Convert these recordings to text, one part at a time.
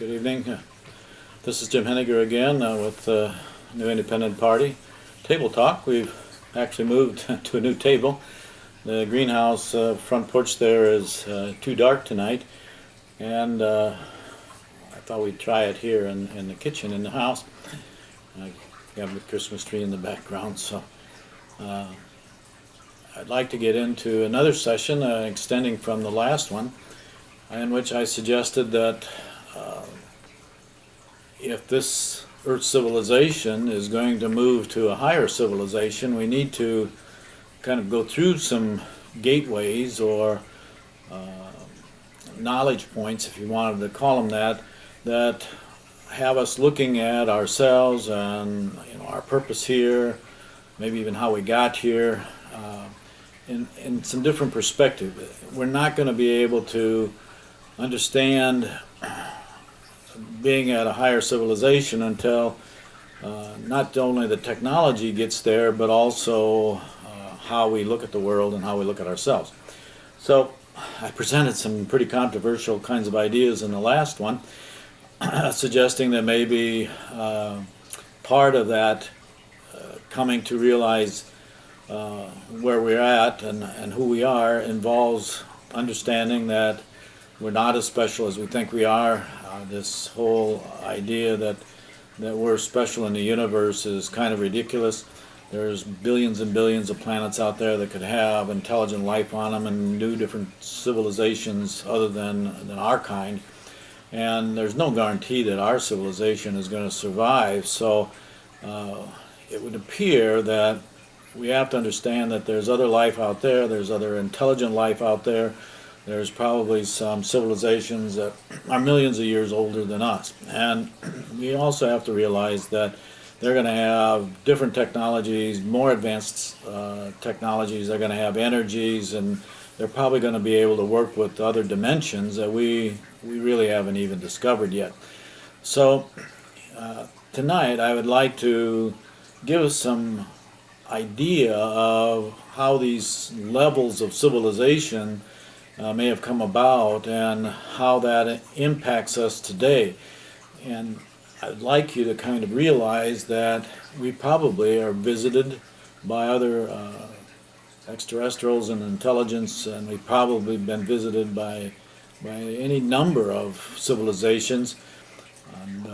Good evening. This is Jim Hennager again with the New Independent Party. Table Talk. We've actually moved to a new table. The greenhouse front porch there is too dark tonight, and I thought we'd try it here in the kitchen in the house. We have the Christmas tree in the background, so I'd like to get into another session extending from the last one, in which I suggested that if this Earth civilization is going to move to a higher civilization, we need to kind of go through some gateways or knowledge points, if you wanted to call them that have us looking at ourselves and our purpose here, maybe even how we got here, in some different perspective. We're not going to be able to understand being at a higher civilization until not only the technology gets there, but also how we look at the world and how we look at ourselves. So I presented some pretty controversial kinds of ideas in the last one, suggesting that maybe part of that coming to realize where we're at and who we are involves understanding that we're not as special as we think we are. This whole idea that we're special in the universe is kind of ridiculous. There's billions and billions of planets out there that could have intelligent life on them and new different civilizations other than our kind. And there's no guarantee that our civilization is going to survive. So it would appear that we have to understand that there's other life out there, there's other intelligent life out there. There's probably some civilizations that are millions of years older than us. And we also have to realize that they're going to have different technologies, more advanced technologies. They're going to have energies, and they're probably going to be able to work with other dimensions that we really haven't even discovered yet. So tonight I would like to give us some idea of how these levels of civilization may have come about and how that impacts us today. And I'd like you to kind of realize that we probably are visited by other extraterrestrials and intelligence, and we've probably been visited by any number of civilizations, and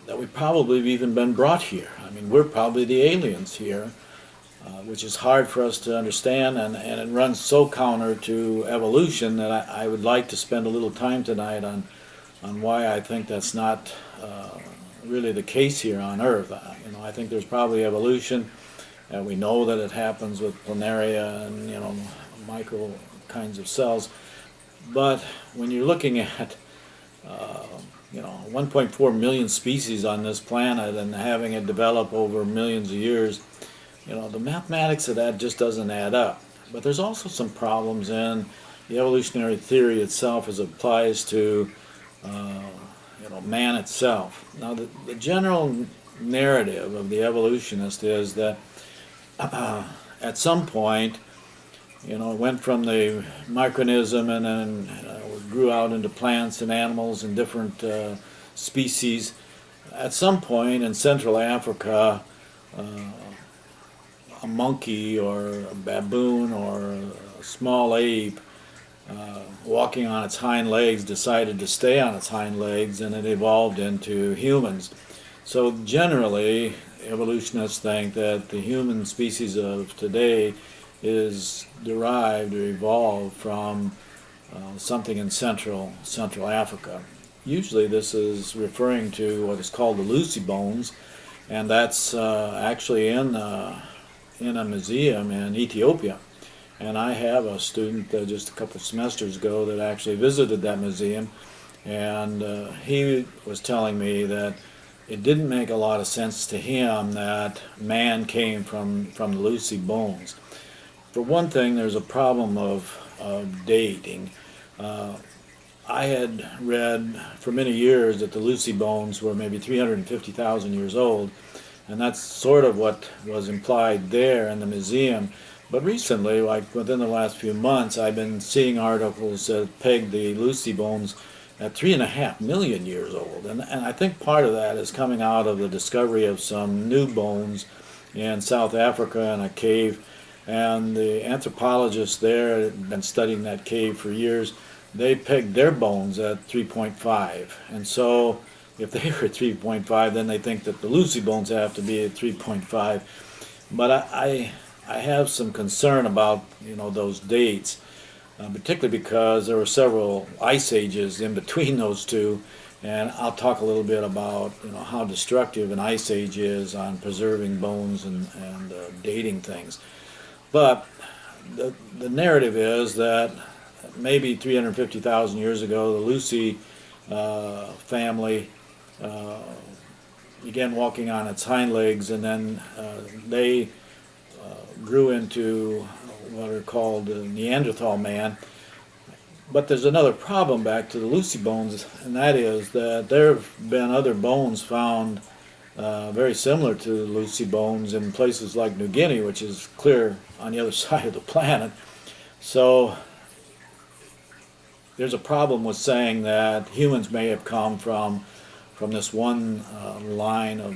that we probably have even been brought here. I mean, we're probably the aliens here. Which is hard for us to understand, and it runs so counter to evolution that I would like to spend a little time tonight on why I think that's not really the case here on Earth. I think there's probably evolution, and we know that it happens with planaria and micro kinds of cells. But when you're looking at 1.4 million species on this planet and having it develop over millions of years, the mathematics of that just doesn't add up. But there's also some problems in the evolutionary theory itself as it applies to man itself. Now, the general narrative of the evolutionist is that at some point, it went from the micronism and then grew out into plants and animals and different species. At some point in Central Africa, a monkey or a baboon or a small ape walking on its hind legs decided to stay on its hind legs, and it evolved into humans. So generally, evolutionists think that the human species of today is derived or evolved from something in Central Africa. Usually this is referring to what is called the Lucy bones, and that's actually in a museum in Ethiopia. And I have a student just a couple semesters ago that actually visited that museum, and he was telling me that it didn't make a lot of sense to him that man came from the Lucy bones. For one thing, there's a problem of dating. I had read for many years that the Lucy bones were maybe 350,000 years old, and that's sort of what was implied there in the museum. But recently, like within the last few months, I've been seeing articles that peg the Lucy bones at 3.5 million years old. And I think part of that is coming out of the discovery of some new bones in South Africa in a cave. And the anthropologists there had been studying that cave for years. They pegged their bones at 3.5. And so if they were at 3.5, then they think that the Lucy bones have to be at 3.5. But I have some concern about, those dates, particularly because there were several ice ages in between those two, and I'll talk a little bit about how destructive an ice age is on preserving bones and dating things. But the narrative is that maybe 350,000 years ago, the Lucy family began walking on its hind legs, and then they grew into what are called Neanderthal man. But there's another problem back to the Lucy bones, and that is that there have been other bones found very similar to the Lucy bones in places like New Guinea, which is clear on the other side of the planet. So there's a problem with saying that humans may have come from this one line of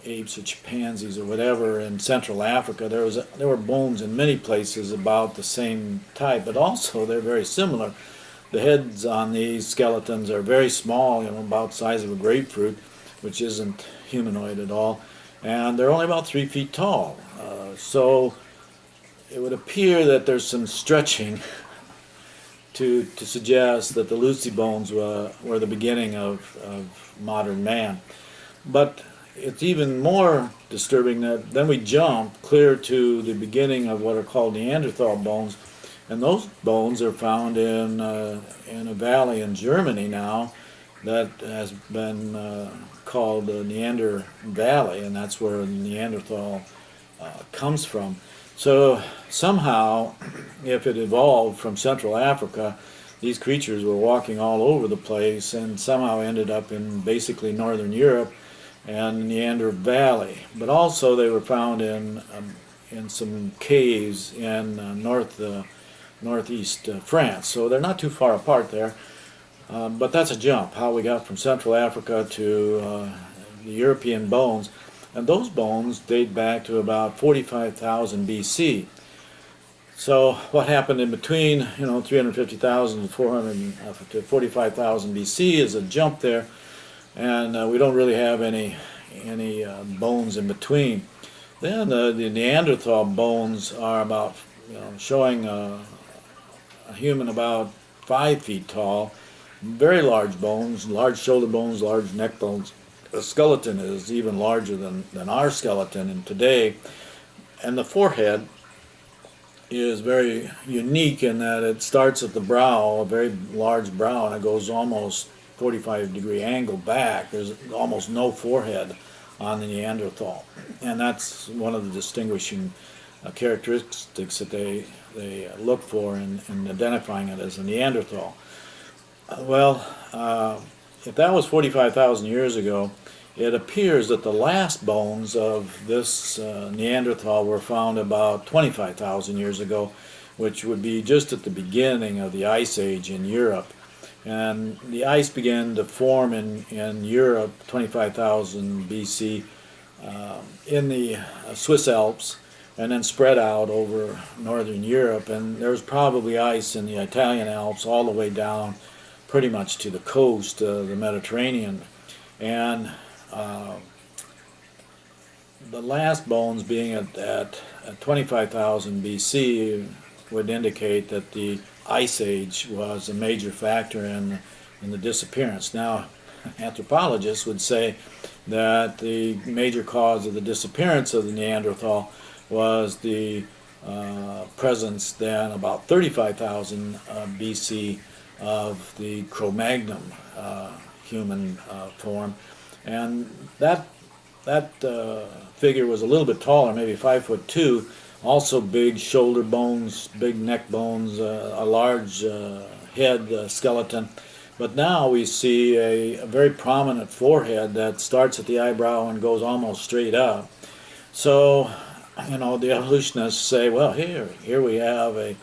apes or chimpanzees or whatever in Central Africa. There were bones in many places about the same type, but also they're very similar. The heads on these skeletons are very small, about the size of a grapefruit, which isn't humanoid at all, and they're only about 3 feet tall. So it would appear that there's some stretching to suggest that the Lucy bones were the beginning of modern man. But it's even more disturbing that then we jump clear to the beginning of what are called Neanderthal bones, and those bones are found in a valley in Germany now that has been called the Neander Valley, and that's where Neanderthal comes from. So somehow, if it evolved from Central Africa, these creatures were walking all over the place and somehow ended up in basically northern Europe and Neander Valley. But also they were found in some caves in northeast France. So they're not too far apart there. But that's a jump, how we got from Central Africa to the European bones. And those bones date back to about 45,000 BC. So what happened in between, 350,000 to 45,000 BC is a jump there, and we don't really have any bones in between. Then the Neanderthal bones are about, showing a human about 5 feet tall, very large bones, large shoulder bones, large neck bones. The skeleton is even larger than our skeleton in today, and the forehead is very unique in that it starts at the brow, a very large brow, and it goes almost 45-degree angle back. There's almost no forehead on the Neanderthal, and that's one of the distinguishing characteristics that they look for in identifying it as a Neanderthal. If that was 45,000 years ago, it appears that the last bones of this Neanderthal were found about 25,000 years ago, which would be just at the beginning of the Ice Age in Europe. And the ice began to form in Europe, 25,000 BC, in the Swiss Alps, and then spread out over northern Europe. And there's probably ice in the Italian Alps all the way down pretty much to the coast, the Mediterranean. And the last bones being at 25,000 BC would indicate that the Ice Age was a major factor in the disappearance. Now, anthropologists would say that the major cause of the disappearance of the Neanderthal was the presence then about 35,000 BC of the Cro-Magnon human form, and that figure was a little bit taller, maybe 5'2", also big shoulder bones, big neck bones, a large head skeleton. But now we see a very prominent forehead that starts at the eyebrow and goes almost straight up. So, the evolutionists say, well, here we have a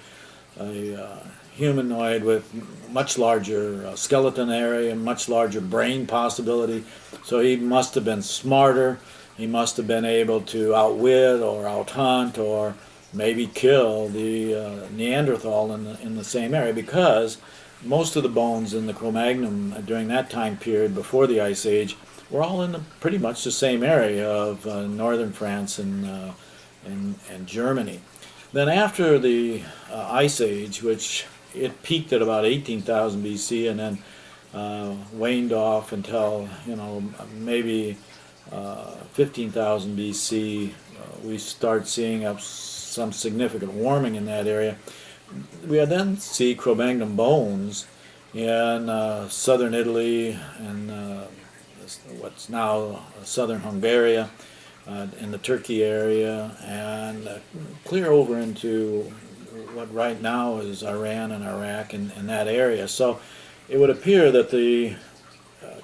humanoid with much larger skeleton area, much larger brain possibility. So he must have been smarter. He must have been able to outwit or outhunt or maybe kill the Neanderthal in the same area, because most of the bones in the Cro-Magnon during that time period before the Ice Age were all in pretty much the same area of northern France and Germany. Then after the Ice Age, which it peaked at about 18,000 BC and then waned off until maybe 15,000 BC, we start seeing some significant warming in that area. We then see Cro-Magnon bones in southern Italy and what's now southern Hungary, in the Turkey area, and clear over into what right now is Iran and Iraq and that area. So it would appear that the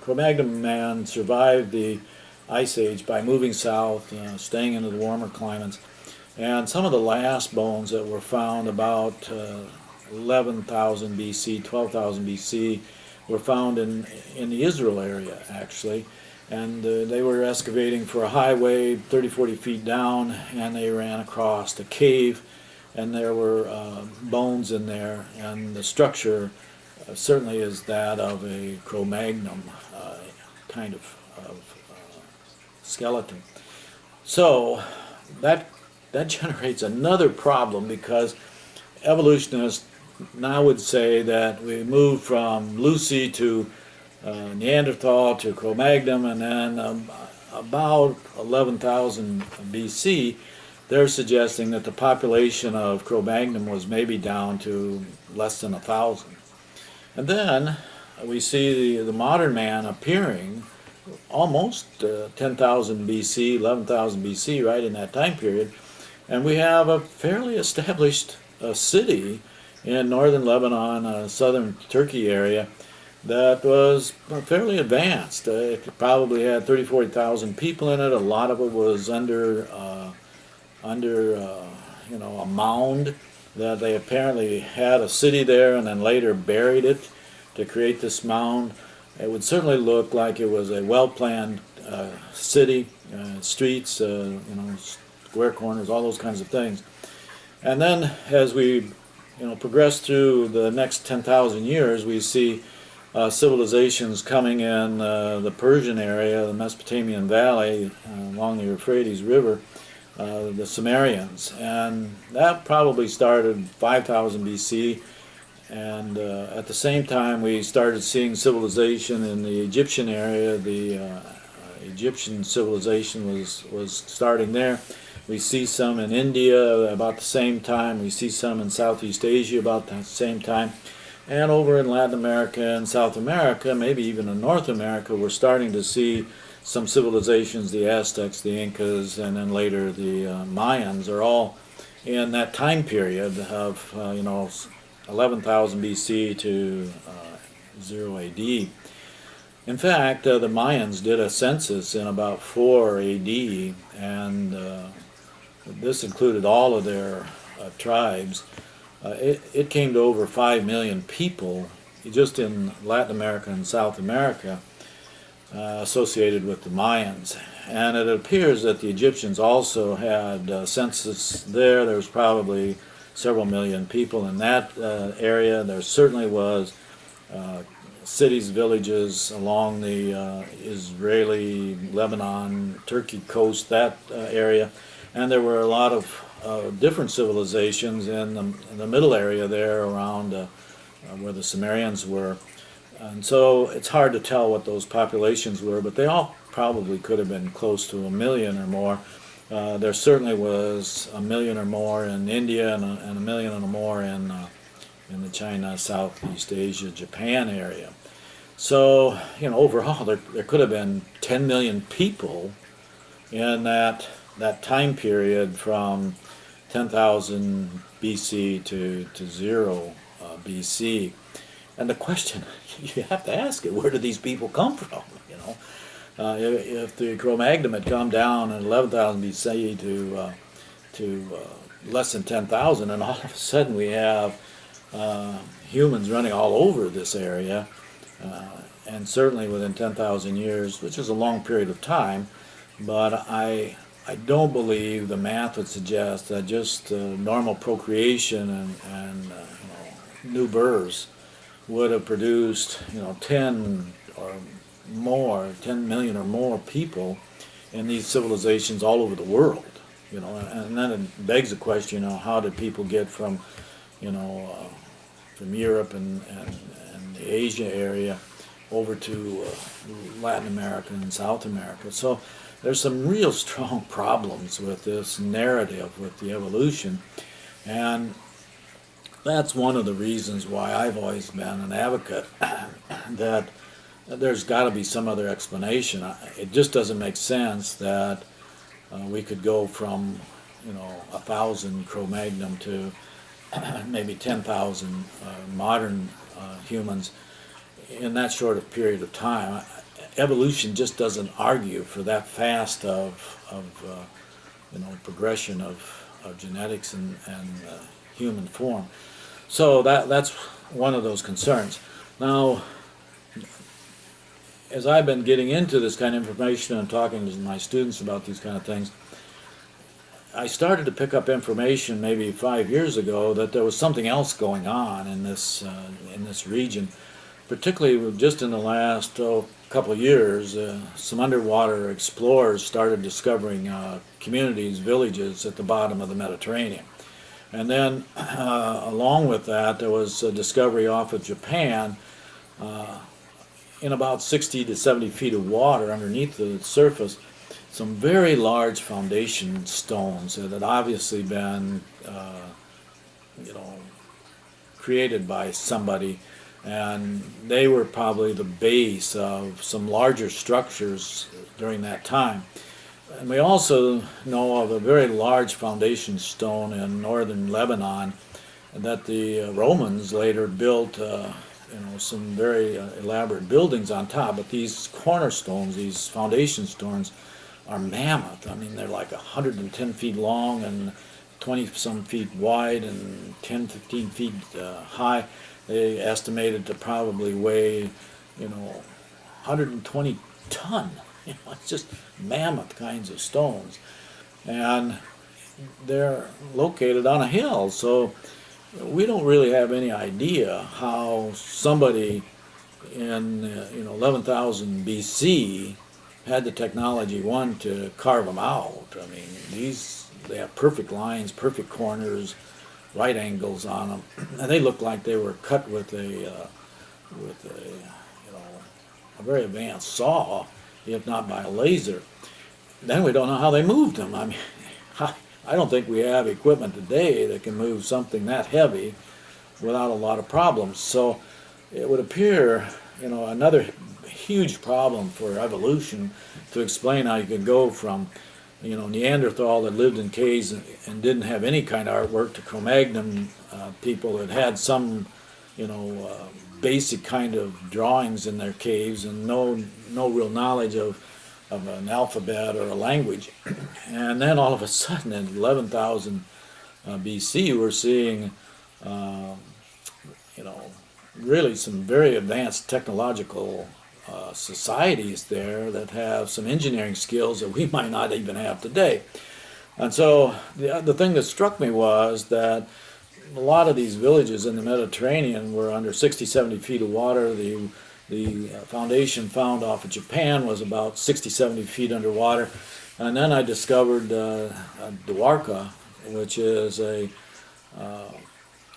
Cro-Magnon man survived the Ice Age by moving south, staying into the warmer climates. And some of the last bones that were found about 11,000 BC, 12,000 BC, were found in the Israel area, actually. And they were excavating for a highway 30, 40 feet down, and they ran across a cave, and there were bones in there, and the structure certainly is that of a Cro-Magnon kind of skeleton. So that generates another problem, because evolutionists now would say that we moved from Lucy to Neanderthal to Cro-Magnon, and then about 11,000 BC, they're suggesting that the population of Cro-Magnon was maybe down to less than 1,000. And then we see the modern man appearing almost 10,000 BC, 11,000 BC, right in that time period, and we have a fairly established city in northern Lebanon, southern Turkey area, that was fairly advanced. It probably had 30,000, 40,000 people in it. A lot of it was under a mound that they apparently had a city there and then later buried it to create this mound. It would certainly look like it was a well-planned city, streets, square corners, all those kinds of things. And then as we progress through the next 10,000 years, we see civilizations coming in the Persian area, the Mesopotamian Valley, along the Euphrates River, the Sumerians. And that probably started 5,000 BC. And at the same time, we started seeing civilization in the Egyptian area. The Egyptian civilization was starting there. We see some in India about the same time. We see some in Southeast Asia about the same time. And over in Latin America and South America, maybe even in North America, we're starting to see some civilizations, the Aztecs, the Incas, and then later the Mayans, are all in that time period of 11,000 BC to 0 AD. In fact, the Mayans did a census in about 4 AD, and this included all of their tribes. It came to over 5 million people just in Latin America and South America associated with the Mayans. And it appears that the Egyptians also had a census there. There was probably several million people in that area. There certainly was cities, villages along the Israeli, Lebanon, Turkey coast, that area. And there were a lot of different civilizations in the middle area there around where the Sumerians were. And so it's hard to tell what those populations were, but they all probably could have been close to 1 million or more. There certainly was 1 million or more in India and 1 million or more in the China, Southeast Asia, Japan area. So, overall there could have been 10 million people in that time period from 10,000 BC to 0 BC. And the question you have to ask it, where did these people come from? If the Cro-Magnon had come down in 11,000 BC to less than 10,000, and all of a sudden we have humans running all over this area, and certainly within 10,000 years, which is a long period of time. But I don't believe the math would suggest that just normal procreation and new births would have produced 10 million or more people in these civilizations all over the world. And then it begs the question, how did people get from from Europe and the Asia area over to Latin America and South America. So there's some real strong problems with this narrative with the evolution, and that's one of the reasons why I've always been an advocate that there's got to be some other explanation. It just doesn't make sense that we could go from 1,000 Cro-Magnon to maybe 10,000 modern humans in that short a period of time. Evolution just doesn't argue for that fast of progression of genetics and human form. So that's one of those concerns. Now, as I've been getting into this kind of information and talking to my students about these kind of things, I started to pick up information maybe 5 years ago that there was something else going on in this region, particularly just in the last couple of years. Some underwater explorers started discovering communities, villages at the bottom of the Mediterranean. And then along with that, there was a discovery off of Japan in about 60 to 70 feet of water underneath the surface, some very large foundation stones that had obviously been created by somebody, and they were probably the base of some larger structures during that time. And we also know of a very large foundation stone in northern Lebanon that the Romans later built some very elaborate buildings on top. But these cornerstones, these foundation stones, are mammoth. I mean, they're like 110 feet long and 20-some feet wide and 10, 15 feet high. They estimated to probably weigh, 120 ton. It's just mammoth kinds of stones. And they're located on a hill, so we don't really have any idea how somebody in 11,000 BC had the technology, one, to carve them out. I mean, they have perfect lines, perfect corners, right angles on them, and they look like they were cut with a very advanced saw, if not by a laser. Then we don't know how they moved them. I mean, I don't think we have equipment today that can move something that heavy without a lot of problems. So it would appear, another huge problem for evolution to explain how you could go from, Neanderthal that lived in caves and didn't have any kind of artwork to Cro-Magnon people that had some, basic kind of drawings in their caves and no real knowledge of an alphabet or a language. And then all of a sudden in 11,000 BC we're seeing really some very advanced technological societies there that have some engineering skills that we might not even have today. And so the thing that struck me was that a lot of these villages in the Mediterranean were under 60, 70 feet of water. The foundation found off of Japan was about 60, 70 feet underwater. And then I discovered Dwarka, which is a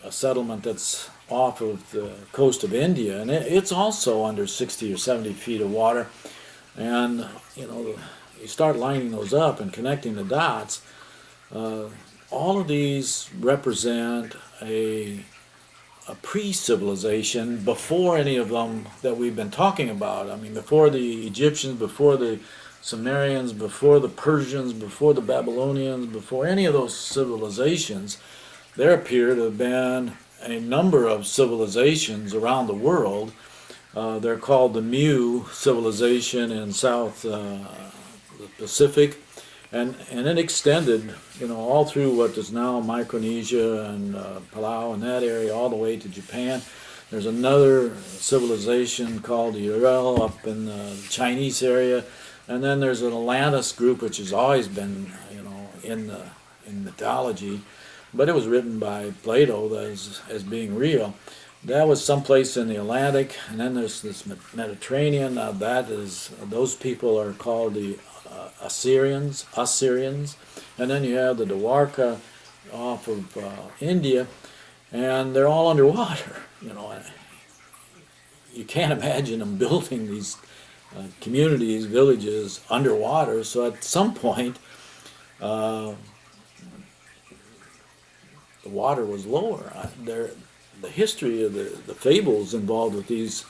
settlement that's off of the coast of India, and it's also under 60 or 70 feet of water. And you start lining those up and connecting the dots. All of these represent a pre-civilization before any of them that we've been talking about. I mean, before the Egyptians, before the Sumerians, before the Persians, before the Babylonians, before any of those civilizations, there appear to have been a number of civilizations around the world. They're called the Mu civilization in South Pacific, and it extended, all through what is now Micronesia and Palau and that area, all the way to Japan. There's another civilization called the Ural up in the Chinese area, and then there's an Atlantis group, which has always been, in mythology, but it was written by Plato as being real. That was someplace in the Atlantic, and then there's this Mediterranean. Those people are called the Assyrians, and then you have the Dwarka off of India, and they're all underwater. You can't imagine them building these communities, villages underwater. So at some point, the water was lower. The history of the fables involved with these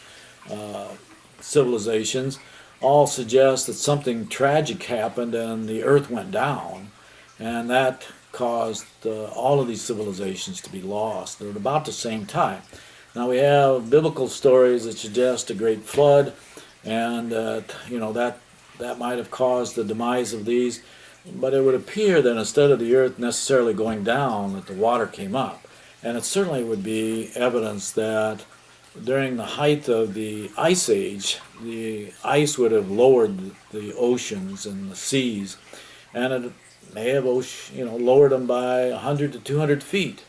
civilizations all suggest that something tragic happened and the earth went down, and that caused all of these civilizations to be lost at about the same time. Now we have biblical stories that suggest a great flood, and that might have caused the demise of these, but it would appear that instead of the earth necessarily going down, that the water came up. And it certainly would be evidence that during the height of the ice age, the ice would have lowered the oceans and the seas, and it may have lowered them by 100 to 200 feet.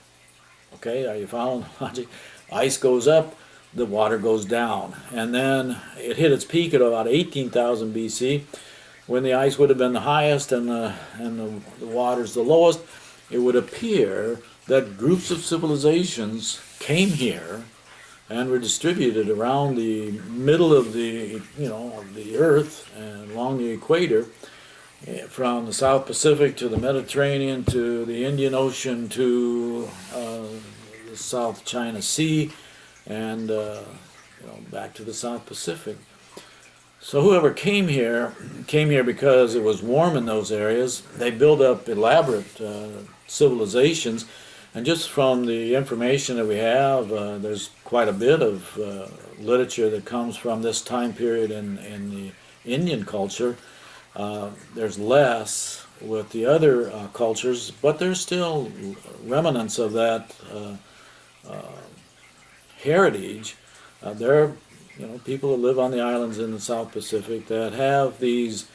Okay, are you following the logic? Ice goes up, the water goes down, and then it hit its peak at about 18,000 BC, when the ice would have been the highest and the water's the lowest. It would appear that groups of civilizations came here and were distributed around the middle of the earth and along the equator, from the South Pacific to the Mediterranean to the Indian Ocean to the South China Sea, and back to the South Pacific. So whoever came here because it was warm in those areas. They built up elaborate civilizations. And just from the information that we have, there's quite a bit of literature that comes from this time period in the Indian culture. There's less with the other cultures, but there's still remnants of that heritage. There are people that live on the islands in the South Pacific that have these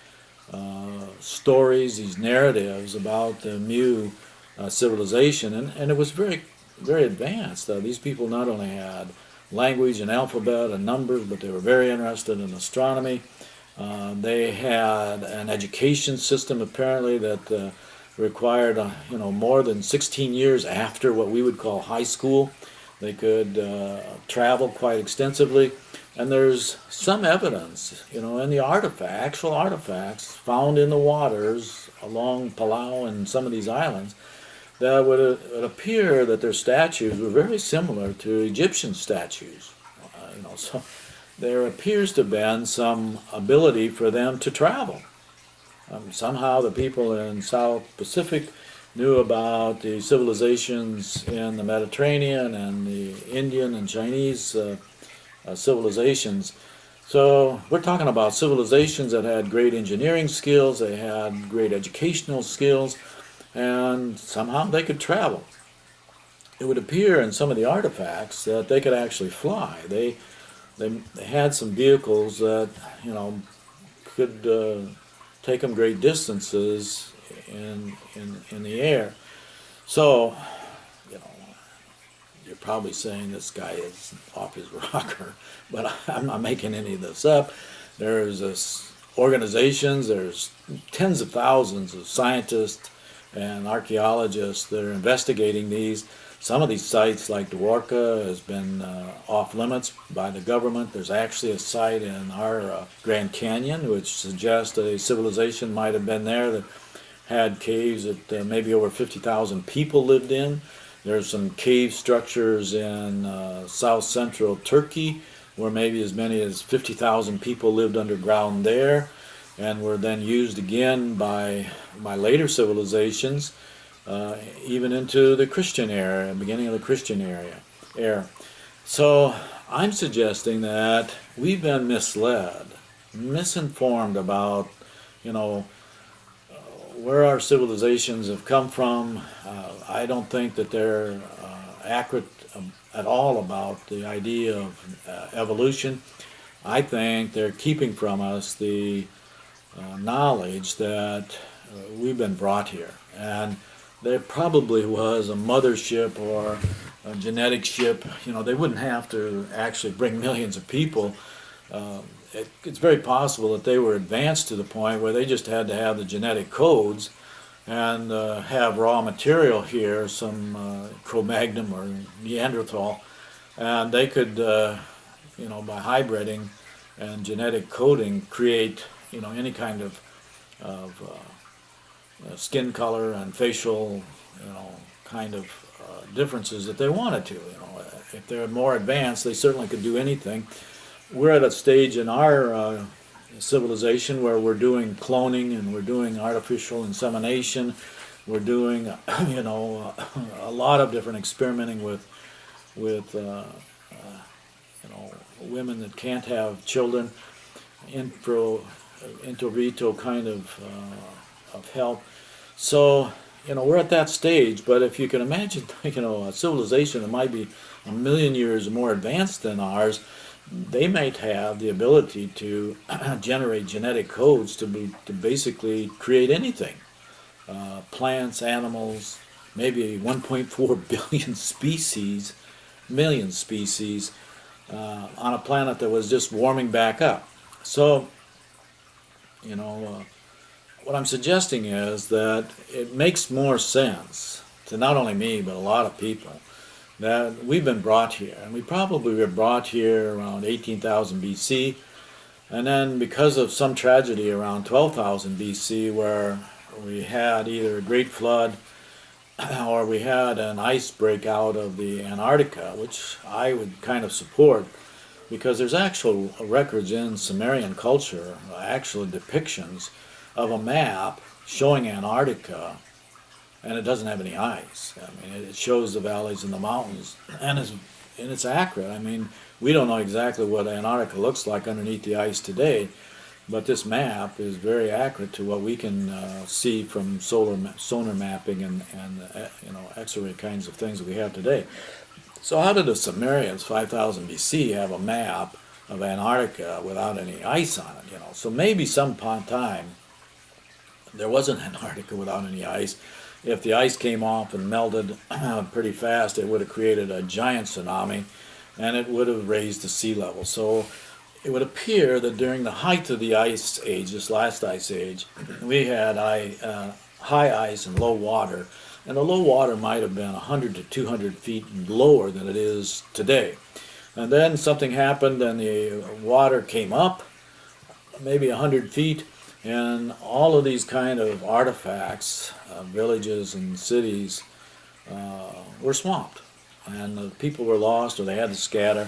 stories, these narratives about the Mu civilization, and it was very, very advanced. These people not only had language and alphabet and numbers, but they were very interested in astronomy. They had an education system apparently that required more than 16 years after what we would call high school. They could travel quite extensively, and there's some evidence, in the actual artifacts found in the waters along Palau and some of these islands, that would appear that their statues were very similar to Egyptian statues. So there appears to have been some ability for them to travel. Somehow the people in South Pacific knew about the civilizations in the Mediterranean and the Indian and Chinese civilizations. So we're talking about civilizations that had great engineering skills, they had great educational skills, and somehow they could travel. It would appear in some of the artifacts that they could actually fly. They had some vehicles that could take them great distances in the air. So you're probably saying this guy is off his rocker, but I'm not making any of this up. There's organizations, there's tens of thousands of scientists and archaeologists that are investigating these. Some of these sites, like Dwarka, has been off limits by the government. There's actually a site in our Grand Canyon which suggests a civilization might have been there that had caves that maybe over 50,000 people lived in. There's some cave structures in south central Turkey where maybe as many as 50,000 people lived underground there, and were then used again by later civilizations, even into the Christian era, beginning of the Christian era. So I'm suggesting that we've been misled, misinformed about, where our civilizations have come from, I don't think that they're accurate at all about the idea of evolution. I think they're keeping from us the knowledge that we've been brought here. And there probably was a mothership or a genetic ship. You know, they wouldn't have to actually bring millions of people. It's very possible that they were advanced to the point where they just had to have the genetic codes and have raw material here, some Cro-Magnon or Neanderthal, and they could, you know, by hybriding and genetic coding, create, you know, any kind of skin color and facial, you know, kind of differences that they wanted to. You know, if they're more advanced, they certainly could do anything. We're at a stage in our civilization where we're doing cloning and we're doing artificial insemination. We're doing, you know, a lot of different experimenting with you know, women that can't have children, in vitro kind of help. So, you know, we're at that stage. But if you can imagine, you know, a civilization that might be 1,000,000 years more advanced than ours, they might have the ability to generate genetic codes to basically create anything. Plants, animals, maybe 1.4 billion species, million species, on a planet that was just warming back up. So, you know, what I'm suggesting is that it makes more sense to not only me, but a lot of people, that we've been brought here, and we probably were brought here around 18,000 BC, and then because of some tragedy around 12,000 BC where we had either a great flood or we had an ice break out of the Antarctica, which I would kind of support, because there's actual records in Sumerian culture, actual depictions of a map showing Antarctica, and it doesn't have any ice. I mean, it shows the valleys and the mountains, and it's accurate. I mean, we don't know exactly what Antarctica looks like underneath the ice today, but this map is very accurate to what we can see from sonar mapping and you know, X-ray kinds of things that we have today. So how did the Sumerians, 5,000 BC, have a map of Antarctica without any ice on it? You know, so maybe some time there wasn't Antarctica without any ice. If the ice came off and melted pretty fast, it would have created a giant tsunami, and it would have raised the sea level. So it would appear that during the height of the ice age, this last ice age, we had high ice and low water, and the low water might have been 100 to 200 feet lower than it is today. And then something happened, and the water came up, maybe 100 feet, and all of these kind of artifacts, villages and cities, were swamped. And the people were lost, or they had to scatter.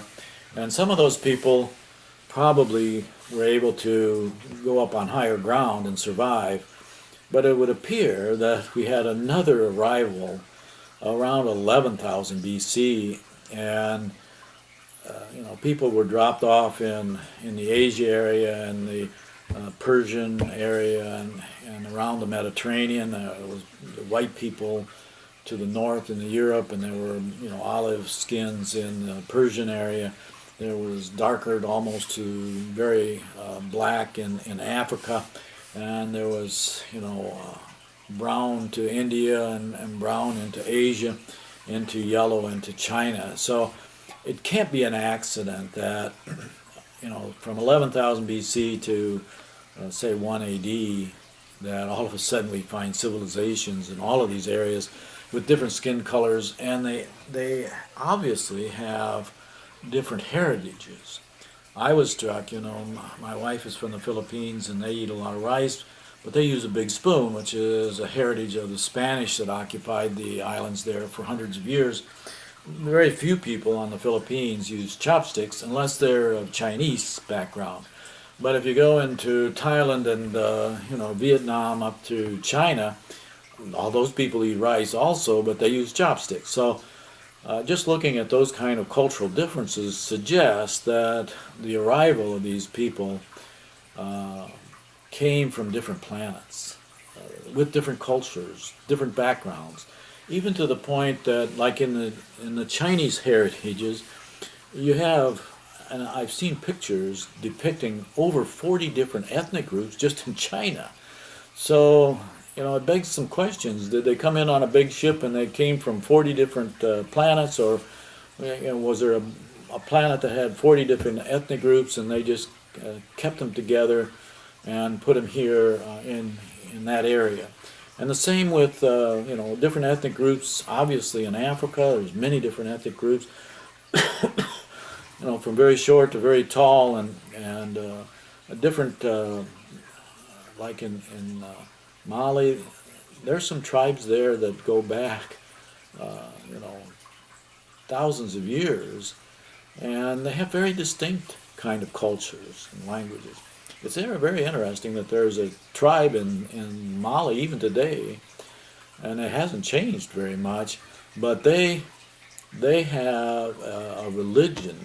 And some of those people probably were able to go up on higher ground and survive. But it would appear that we had another arrival around 11,000 BC, and you know, people were dropped off in the Asia area and the Persian area and around the Mediterranean. There was the white people to the north in Europe, and there were, you know, olive skins in the Persian area. There was darker almost to very black in Africa, and there was, you know, brown to India and brown into Asia, into yellow into China. So it can't be an accident that, you know, from 11,000 BC to say 1 AD, that all of a sudden we find civilizations in all of these areas with different skin colors, and they obviously have different heritages. I was struck, you know, my wife is from the Philippines, and they eat a lot of rice, but they use a big spoon, which is a heritage of the Spanish that occupied the islands there for hundreds of years. Very few people on the Philippines use chopsticks unless they're of Chinese background. But if you go into Thailand and you know, Vietnam up to China, all those people eat rice also, but they use chopsticks. So just looking at those kind of cultural differences suggests that the arrival of these people came from different planets. with different cultures, different backgrounds, even to the point that, like in the Chinese heritages, you have, and I've seen pictures depicting over 40 different ethnic groups just in China. So, it begs some questions. Did they come in on a big ship and they came from 40 different planets, or was there a planet that had 40 different ethnic groups and they just kept them together and put them here in that area? And the same with different ethnic groups. Obviously, in Africa, there's many different ethnic groups. From very short to very tall, and a different. Like in Mali, there's some tribes there that go back, thousands of years, and they have very distinct kind of cultures and languages. It's very interesting that there's a tribe in Mali even today, and it hasn't changed very much, but they have a religion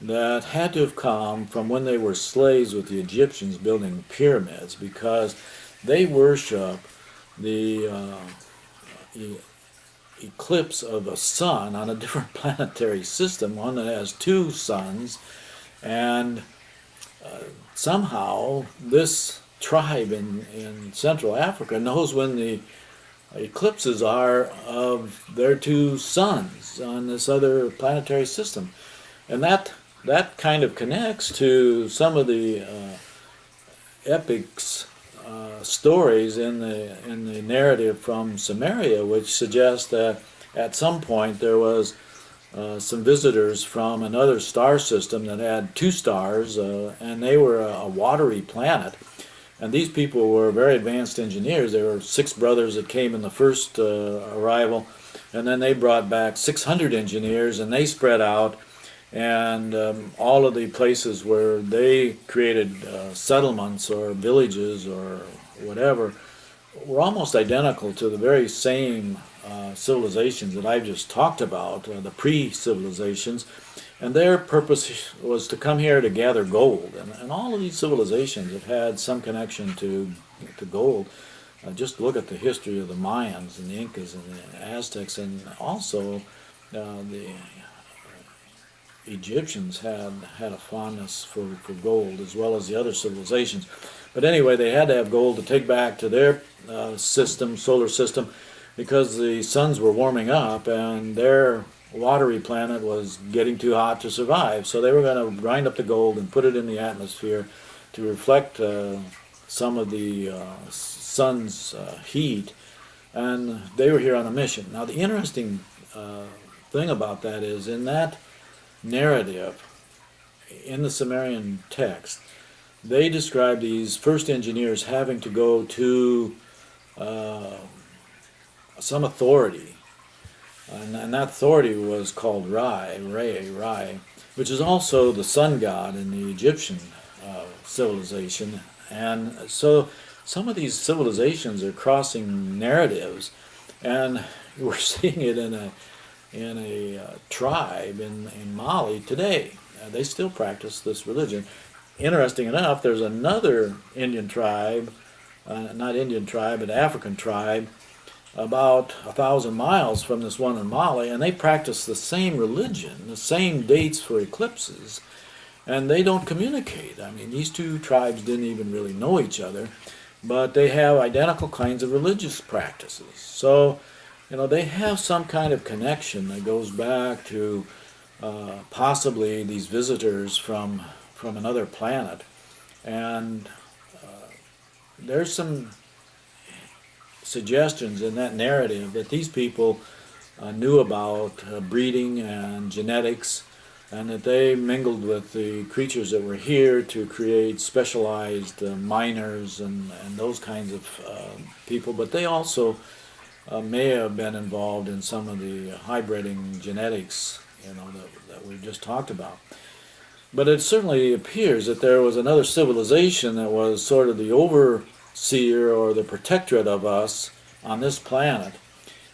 that had to have come from when they were slaves with the Egyptians building pyramids, because they worship the eclipse of a sun on a different planetary system, one that has two suns, and somehow this tribe in Central Africa knows when the eclipses are of their two suns on this other planetary system. And that kind of connects to some of the epics stories in the narrative from Samaria, which suggests that at some point there was some visitors from another star system that had two stars, and they were a watery planet. And these people were very advanced engineers. There were 6 brothers that came in the first arrival, and then they brought back 600 engineers, and they spread out. And all of the places where they created settlements or villages or whatever were almost identical to the very same civilizations that I've just talked about, the pre-civilizations. And their purpose was to come here to gather gold. And all of these civilizations have had some connection to gold. Just look at the history of the Mayans and the Incas and the Aztecs, and also the Egyptians had a fondness for gold, as well as the other civilizations. But anyway, they had to have gold to take back to their solar system, because the suns were warming up and their watery planet was getting too hot to survive. So they were going to grind up the gold and put it in the atmosphere to reflect some of the sun's heat. And they were here on a mission. Now, the interesting thing about that is, in that narrative in the Sumerian text, they describe these first engineers having to go to some authority, and that authority was called Rai, which is also the sun god in the Egyptian civilization. And so some of these civilizations are crossing narratives, and we're seeing it in a tribe in Mali today. They still practice this religion. Interesting enough, there's another Indian tribe, not Indian tribe, but African tribe, about 1,000 miles from this one in Mali, and they practice the same religion, the same dates for eclipses, and they don't communicate. I mean, these two tribes didn't even really know each other, but they have identical kinds of religious practices. So, they have some kind of connection that goes back to possibly these visitors from another planet. And there's some suggestions in that narrative that these people knew about breeding and genetics, and that they mingled with the creatures that were here to create specialized miners and those kinds of people. But they also may have been involved in some of the hybriding genetics, that we just talked about. But it certainly appears that there was another civilization that was sort of the overseer or the protectorate of us on this planet.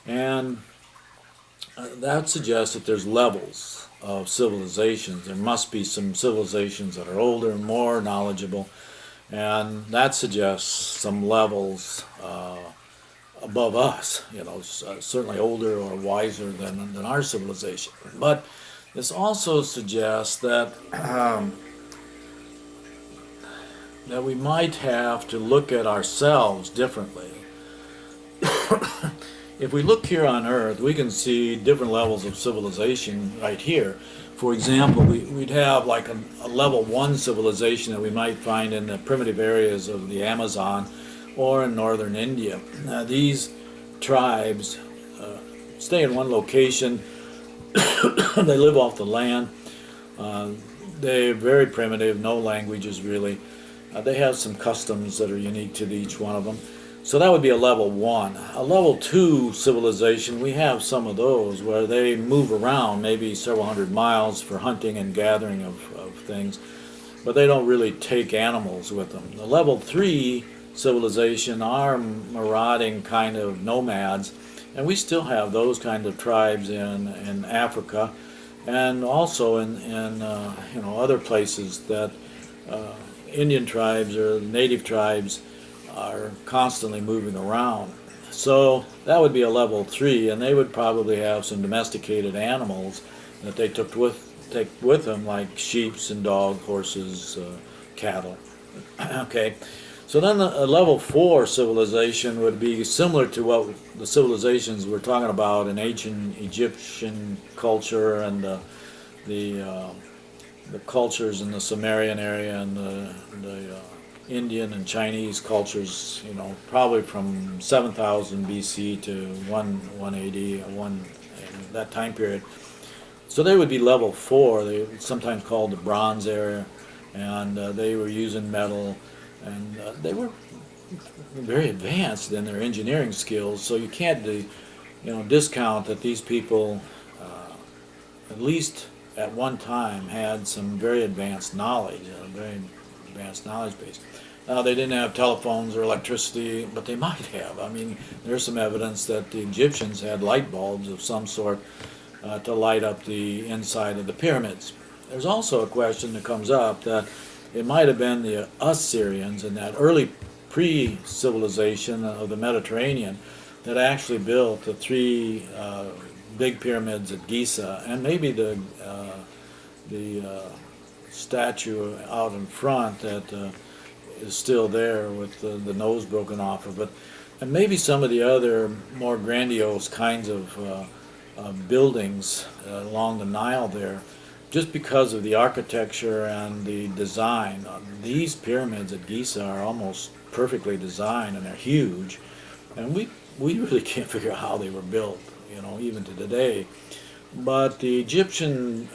And that suggests that there's levels of civilizations. There must be some civilizations that are older and more knowledgeable, and that suggests some levels above us, certainly older or wiser than our civilization. But this also suggests that that we might have to look at ourselves differently. If we look here on Earth, we can see different levels of civilization right here. For example, we'd have like a level 1 civilization that we might find in the primitive areas of the Amazon or in northern India. Now, these tribes stay in one location. They live off the land. They're very primitive, no languages really. They have some customs that are unique to each one of them. So that would be a level 1. A level 2 civilization, we have some of those where they move around maybe several hundred miles for hunting and gathering of things, but they don't really take animals with them. The level 3 civilization are marauding kind of nomads, and we still have those kind of tribes in Africa and also in other places that Indian tribes or native tribes are constantly moving around. So that would be a level 3, and they would probably have some domesticated animals that they take with them, like sheep and dog, horses, cattle. Okay, so then a level 4 civilization would be similar to what the civilizations we're talking about in ancient Egyptian culture and the cultures in the Sumerian area and the Indian and Chinese cultures, probably from 7,000 BC to 180, that time period. So they would be level 4. They were sometimes called the Bronze Era, and they were using metal, and they were very advanced in their engineering skills. So you can't, discount that these people, at least at one time, had some very advanced knowledge, very advanced knowledge base. Now, they didn't have telephones or electricity, but they might have. I mean, there's some evidence that the Egyptians had light bulbs of some sort to light up the inside of the pyramids. There's also a question that comes up that it might have been the Assyrians in that early pre-civilization of the Mediterranean that actually built the 3 big pyramids at Giza, and maybe the statue out in front that is still there with the nose broken off of it, and maybe some of the other more grandiose kinds of buildings along the Nile there, just because of the architecture and the design. These pyramids at Giza are almost perfectly designed, and they're huge, and we really can't figure out how they were built, even to today. But the Egyptian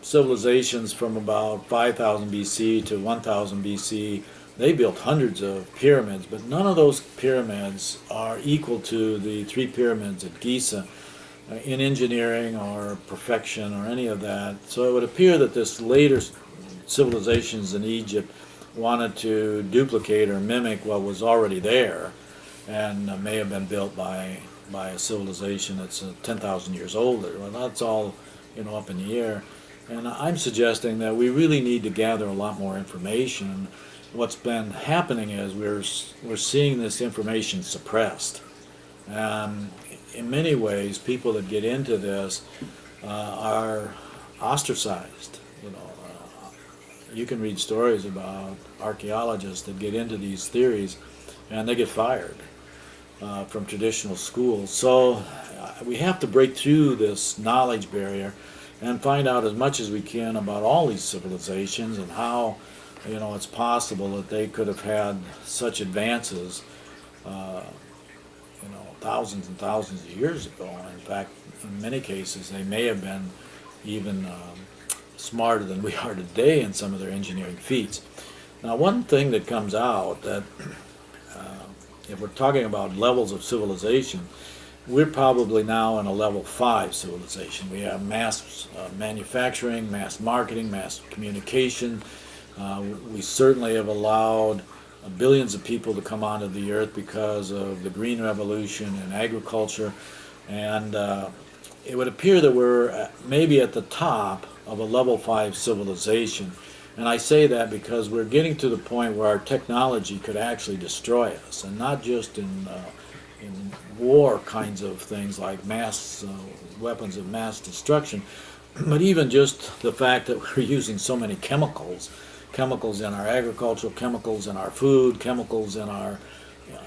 civilizations from about 5,000 BC to 1,000 BC, they built hundreds of pyramids, but none of those pyramids are equal to the 3 pyramids at Giza in engineering or perfection or any of that. So it would appear that this later civilizations in Egypt wanted to duplicate or mimic what was already there, and may have been built by a civilization that's 10,000 years older. Well, that's all up in the air. And I'm suggesting that we really need to gather a lot more information. What's been happening is we're seeing this information suppressed. In many ways, people that get into this are ostracized. You can read stories about archaeologists that get into these theories, and they get fired from traditional schools. So we have to break through this knowledge barrier and find out as much as we can about all these civilizations and how it's possible that they could have had such advances thousands and thousands of years ago. In fact, in many cases they may have been even smarter than we are today in some of their engineering feats. Now, one thing that comes out that if we're talking about levels of civilization, we're probably now in a level 5 civilization. We have mass manufacturing, mass marketing, mass communication. We certainly have allowed billions of people to come onto the earth because of the Green Revolution and agriculture. And it would appear that we're maybe at the top of a level 5 civilization. And I say that because we're getting to the point where our technology could actually destroy us, and not just in war kinds of things like mass weapons of mass destruction, but even just the fact that we're using so many chemicals in our agricultural, chemicals in our food, chemicals in our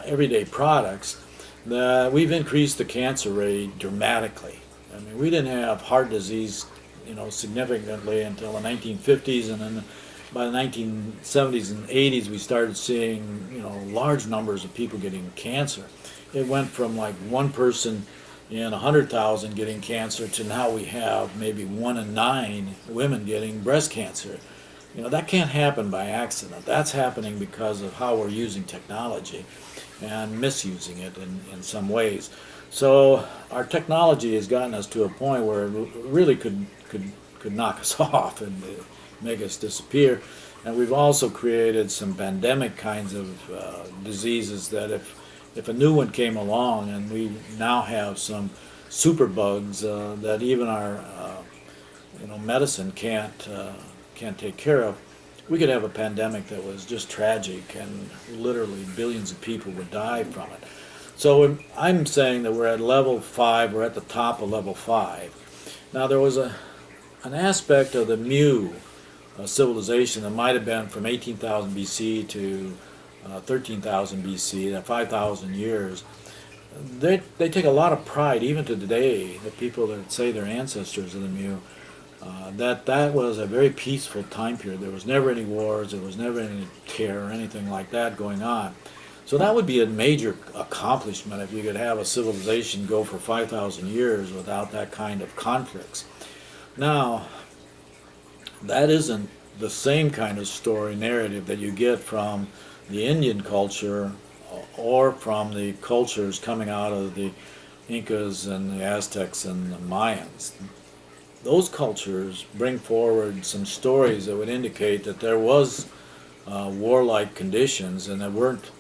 everyday products, that we've increased the cancer rate dramatically. I mean, we didn't have heart disease, significantly until the 1950s, and then by the 1970s and 80s, we started seeing, large numbers of people getting cancer. It went from like one person in 100,000 getting cancer to now we have maybe 1 in 9 women getting breast cancer. That can't happen by accident. That's happening because of how we're using technology and misusing it in some ways. So our technology has gotten us to a point where it really could knock us off and make us disappear. And we've also created some pandemic kinds of diseases that if a new one came along, and we now have some superbugs that even our medicine can't take care of, we could have a pandemic that was just tragic, and literally billions of people would die from it. So I'm saying that we're at level 5, we're at the top of level 5. Now there was an aspect of the Mu civilization that might have been from 18,000 BC to 13,000 BC, that 5,000 years. They take a lot of pride, even to today, the people that say they're ancestors of the Mu, that was a very peaceful time period. There was never any wars, there was never any terror or anything like that going on. So that would be a major accomplishment if you could have a civilization go for 5,000 years without that kind of conflicts. Now, that isn't the same kind of story narrative that you get from the Indian culture or from the cultures coming out of the Incas and the Aztecs and the Mayans. Those cultures bring forward some stories that would indicate that there was warlike conditions, and that weren't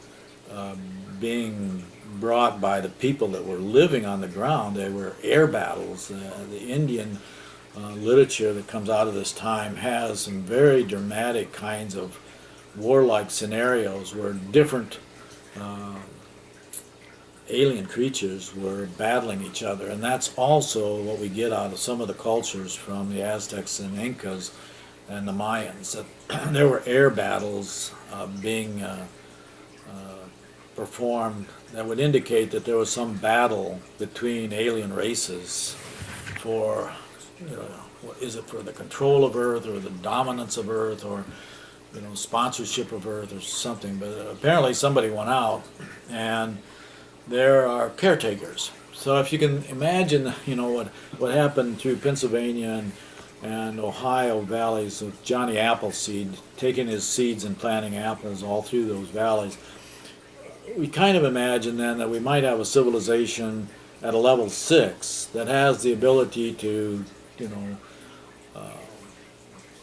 being brought by the people that were living on the ground. They were air battles. The Indian literature that comes out of this time has some very dramatic kinds of warlike scenarios where different alien creatures were battling each other, and that's also what we get out of some of the cultures from the Aztecs and Incas and the Mayans. That there were air battles being performed that would indicate that there was some battle between alien races for, is it for the control of Earth or the dominance of Earth or sponsorship of Earth or something. But apparently somebody went out, and there are caretakers. So if you can imagine, what happened through Pennsylvania and Ohio valleys with Johnny Appleseed taking his seeds and planting apples all through those valleys, we kind of imagine then that we might have a civilization at a level 6 that has the ability to,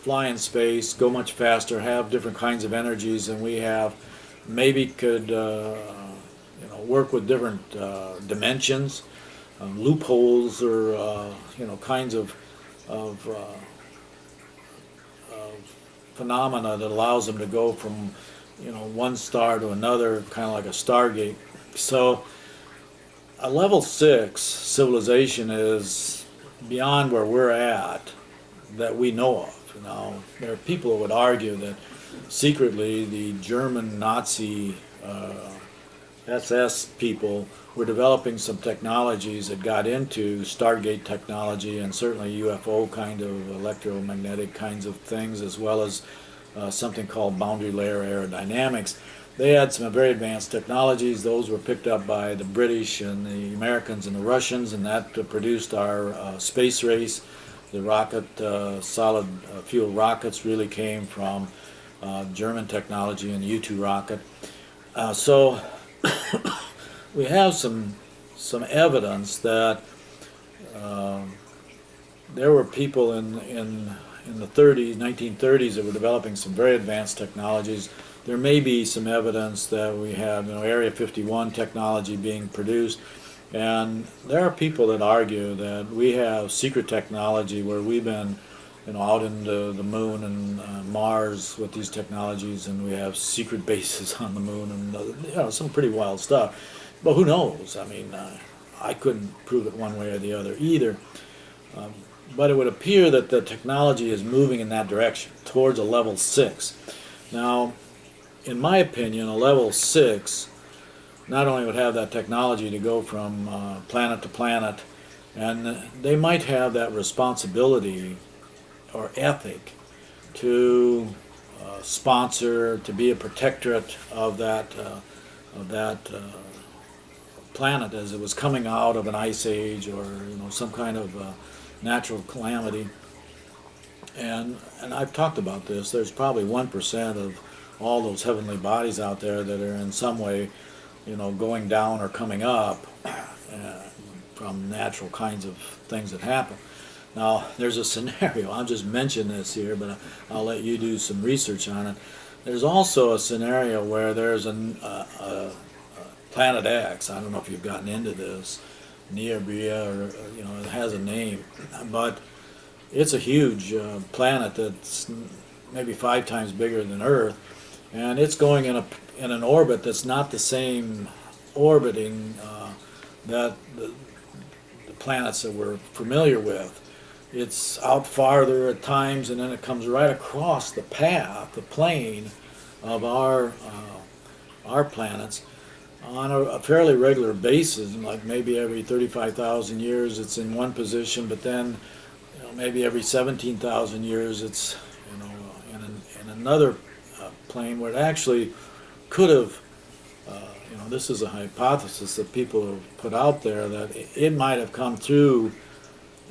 fly in space, go much faster, have different kinds of energies than we have, maybe could work with different dimensions, loopholes, or kinds of phenomena that allows them to go from one star to another, kind of like a Stargate. So a level 6 civilization is beyond where we're at that we know of. Now, there are people who would argue that secretly the German Nazi SS people were developing some technologies that got into Stargate technology and certainly UFO kind of electromagnetic kinds of things, as well as something called boundary layer aerodynamics. They had some very advanced technologies. Those were picked up by the British and the Americans and the Russians, and that produced our space race. The rocket, solid fuel rockets really came from German technology and the U-2 rocket. So we have some evidence that there were people in the 1930s that were developing some very advanced technologies. There may be some evidence that we have Area 51 technology being produced. And there are people that argue that we have secret technology where we've been out into the moon and Mars with these technologies, and we have secret bases on the moon, and some pretty wild stuff. But who knows? I mean, I couldn't prove it one way or the other either. But it would appear that the technology is moving in that direction, towards a level 6. Now, in my opinion, a level 6 not only would have that technology to go from planet to planet, and they might have that responsibility or ethic to sponsor, to be a protectorate of that planet as it was coming out of an ice age or some kind of natural calamity. And I've talked about this. There's probably 1% of all those heavenly bodies out there that are in some way, going down or coming up from natural kinds of things that happen. Now, there's a scenario. I'll just mention this here, but I'll let you do some research on it. There's also a scenario where there's a Planet X. I don't know if you've gotten into this, Neobria, or it has a name, but it's a huge planet that's maybe 5 times bigger than Earth, and it's going in an orbit that's not the same orbiting that the planets that we're familiar with. It's out farther at times, and then it comes right across the path, the plane of our planets on a fairly regular basis. Like maybe every 35,000 years it's in one position, but then maybe every 17,000 years it's in another plane where it actually could have. This is a hypothesis that people have put out there, that it might have come through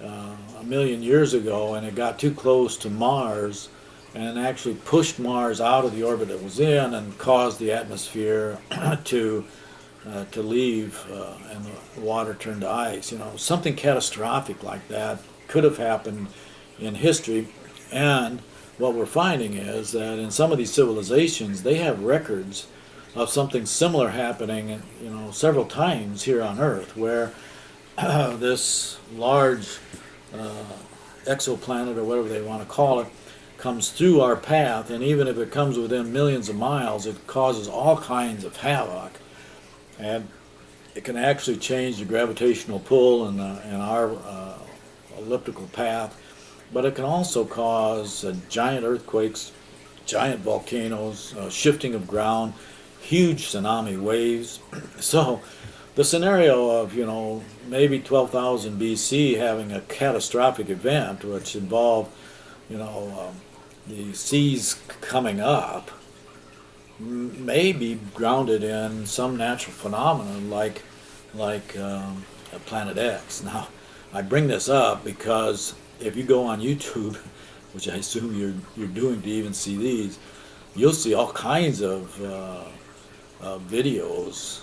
a million years ago, and it got too close to Mars and actually pushed Mars out of the orbit it was in and caused the atmosphere to leave and the water turned to ice. Something catastrophic like that could have happened in history. And what we're finding is that in some of these civilizations, they have records of something similar happening, several times here on Earth, where this large exoplanet, or whatever they want to call it, comes through our path, and even if it comes within millions of miles, it causes all kinds of havoc, and it can actually change the gravitational pull in our elliptical path, but it can also cause giant earthquakes, giant volcanoes, shifting of ground, huge tsunami waves. So the scenario of, maybe 12,000 BC having a catastrophic event which involved, the seas coming up, may be grounded in some natural phenomenon like Planet X. Now, I bring this up because if you go on YouTube, which I assume you're doing to even see these, you'll see all kinds of videos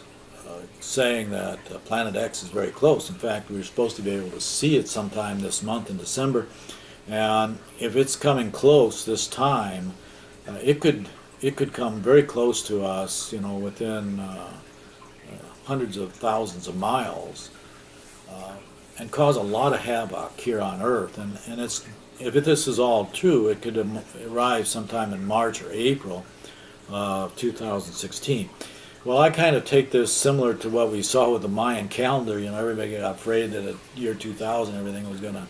saying that Planet X is very close. In fact, we were supposed to be able to see it sometime this month in December, and if it's coming close this time, it could come very close to us, within hundreds of thousands of miles, and cause a lot of havoc here on Earth. And if this is all true, it could arrive sometime in March or April of 2016. Well, I kind of take this similar to what we saw with the Mayan calendar. Everybody got afraid that at year 2000 everything was going to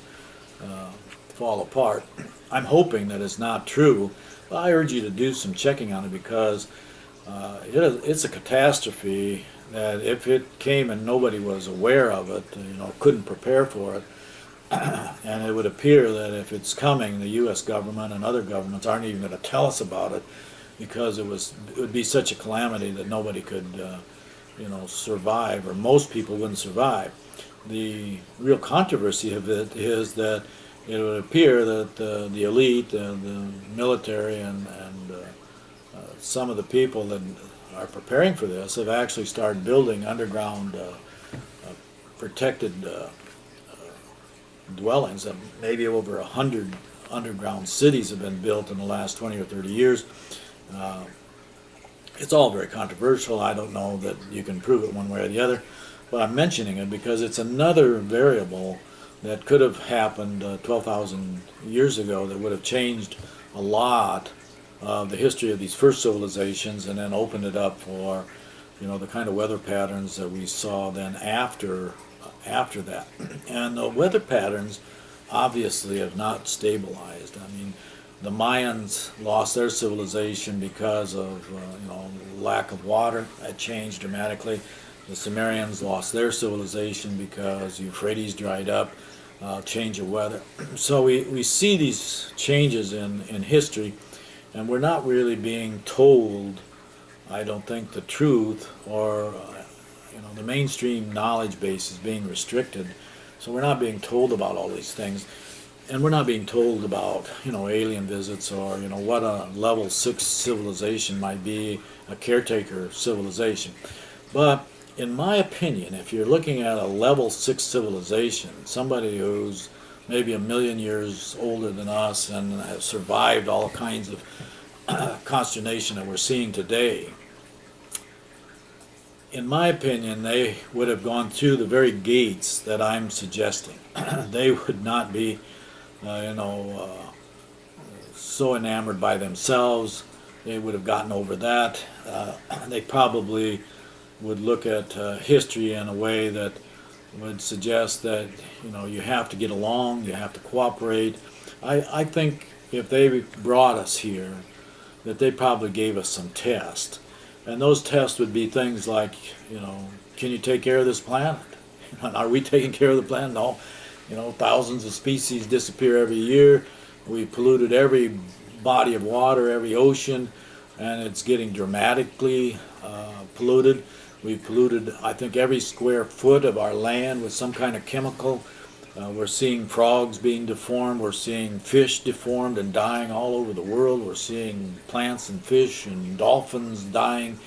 fall apart. I'm hoping that it's not true. But I urge you to do some checking on it, because it's a catastrophe that if it came and nobody was aware of it, couldn't prepare for it, and it would appear that if it's coming, the U.S. government and other governments aren't even going to tell us about it, because it would be such a calamity that nobody could, survive, or most people wouldn't survive. The real controversy of it is that it would appear that the elite, the military, and some of the people that are preparing for this have actually started building underground protected dwellings. And maybe over 100 underground cities have been built in the last 20 or 30 years. It's all very controversial. I don't know that you can prove it one way or the other, but I'm mentioning it because it's another variable that could have happened 12,000 years ago that would have changed a lot of the history of these first civilizations, and then opened it up for, the kind of weather patterns that we saw then after that. And the weather patterns obviously have not stabilized. I mean, the Mayans lost their civilization because of lack of water. That changed dramatically. The Sumerians lost their civilization because Euphrates dried up. Change of weather. So we see these changes in history, and we're not really being told, I don't think, the truth, or the mainstream knowledge base is being restricted. So we're not being told about all these things, and we're not being told about alien visits, or what a level 6 civilization might be, a caretaker civilization. But in my opinion, if you're looking at a level 6 civilization, somebody who's maybe 1,000,000 years older than us and has survived all kinds of consternation that we're seeing today, in my opinion, they would have gone through the very gates that I'm suggesting. They would not be, so enamored by themselves. They would have gotten over that. They probably would look at history in a way that would suggest that you have to get along, you have to cooperate. I think if they brought us here, that they probably gave us some tests, and those tests would be things like, can you take care of this planet? Are we taking care of the planet? No. Thousands of species disappear every year. We polluted every body of water, every ocean, and it's getting dramatically polluted. We've polluted, I think, every square foot of our land with some kind of chemical. We're seeing frogs being deformed. We're seeing fish deformed and dying all over the world. We're seeing plants and fish and dolphins dying,